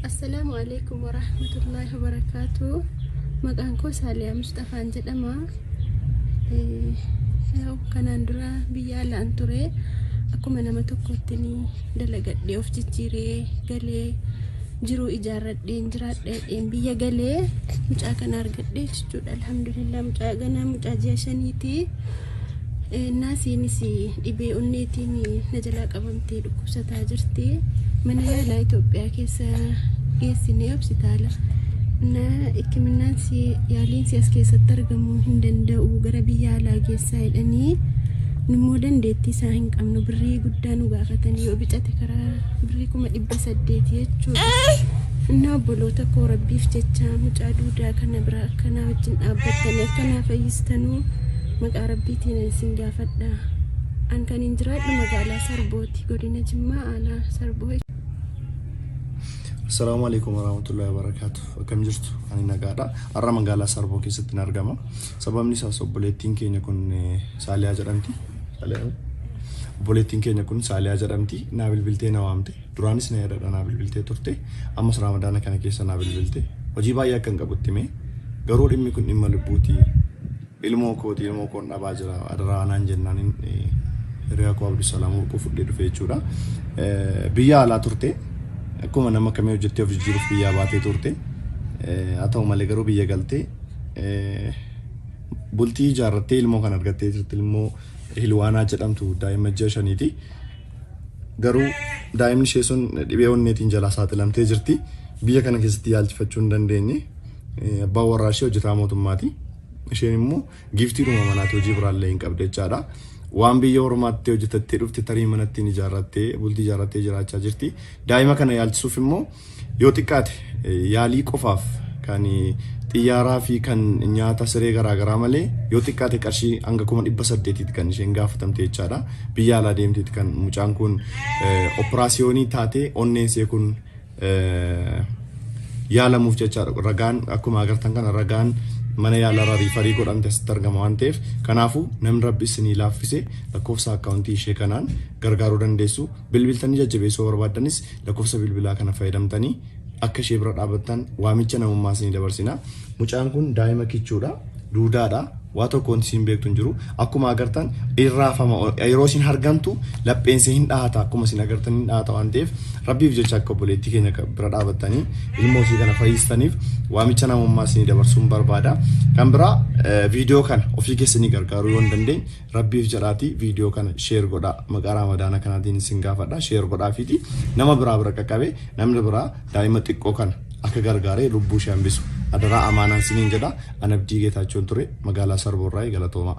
السلام عليكم ورحمة الله وبركاته. مقانكو ساليا مصطفى jedhama. Kanaan dura biyya alaan ture akkuma nama tokkotti ni dalagadhee of jijjiiree galee jiruu ijaarradheen jiraadheen biyya galee mucaa kana argadhee jechuudha. Alhamdulillah mucaa ganaa mucaa ji'a 5ti. Naasiinis dhibee onneetiin na jalaa qabamtee dhukkubsataa jirti. Mana yaalaa Itoophiyaa keessa geessinee hospitaala. Hikimnaan yaaliin as keessatti argamuu hin danda'u gara biyya alaa geessaa jedhanii nummoo dandeettii isaa hin qabnu birrii guddaa nu gaafatanii yoo bicate karaa birrii 800 jechuudha. Obboloota koo rabbiif jecha mucaa duudaa kana bira akkanaa wajjin dhaabbattanii akkanaa fayyistanuu maqaa rabbiitiin isin gaafadha. An kan hin jiraadhu magaalaa Sarbooti, godina Jimmaa aanaa Sarboo. Assalamu alaikum warahmatullahi wabarakatuh. Akkam jirtu? Ani nagaadha. Har'a magaalaa Sarboo keessatti argama. Sababni isaas obboleettiin keenya kun Saaliyaa jedhamti. Obboleettiin keenya kun Saaliyaa jedhamti. Naa bilbiltee na waamte. Duraanis na yaadadha naa bilbiltee turte. Ammas Ramadaana kana keessa naa bilbilte. Hojii baay'ee akkan qabutti mee garuu dhimmi kun dhimma lubbuuti. Ilmoo koon dhabaa jira. Adaraa naan jennaan hiriyaa koo Abdusalaam Warquu fudhee dhufe jechuudha. Biyya alaa turte. Akkuma nama kamii hojjettee of jijjiiruuf biyyaa baatee turte. Haa ta'u malee garuu biyya galtee bultii ijaarrattee ilmoo kan argattee jirti. Ilmoo Hilwaanaa jedhamtu daa'ima ji'a 5ti. Garuu daa'imni ishee sun dhibee onneetiin jalaa saaxilamtee jirti. Biyya kana keessatti yaalchifachuu hin dandeenye. Abbaan warraa ishee hojjetaa mootummaati. Isheen immoo giiftiidhuma manaatti hojii biraallee hin qabde jechaadha. Waan biyya Oromaatti hojjetattee dhufte tarii manatti ijaarrattee bultii ijaarrattee jiraachaa jirti. Daa'ima kana yaalchisuuf immoo yoo xiqqaate yaalii qofaaf kan xiyyaaraa fi kan nyaata siree garaagaraa malee yoo xiqqaate qarshii hanga 800 kan isheen gaafatamte jechaadha. Biyya alaa deemteeti kan mucaan kun operaasiyoonii taatee onneensee kun yaalamuuf jechaadha. Ragaan akkuma agartan kana ragaan mana yaalaa riifarii godhamte asitti argama waan ta'eef kanaafuu namni rabbi isinii laaffise lakkoofsa akkaawuntii ishee kanaan gargaaruu dandeessu. Bilbiltanii jajjabeessuu barbaaddanis lakkoofsa bilbilaa kana fayyadamtanii akka ishee bira dhaabbattan waamicha namummaa isinii dabarsina. Mucaan kun daa'ima kichuudha, duudaadha. Waa tokkoon isin beektu hin jiru. Akkuma agartan irraafama yeroo isin hargantu lapheensa hin dhahata. Akkuma isin agartan hin dhahata waan ta'eef rabbiif jecha akka obboleettii keenya bira dhaabbattanii ilmoo isii kana fayyistaniif waamicha namummaa isinii dabarsuun barbaada. Kan biraa viidiyoo kana ofii keessanii gargaaruu yoo hin dandeenye rabbiif jedhaatii viidiyoo kana sheer godhaa. Maqaa Ramadaana kanaatiin isin gaafadha. Sheer godhaafiiti nama biraa bira qaqqabee namni biraa daa'ima xiqqoo kana akka gargaaree lubbuu ishee hambisu. Adaraa amaanaan siniin jedha. An Abdii Geetaachoon ture magaalaa Sarboorraa Galatoomaa.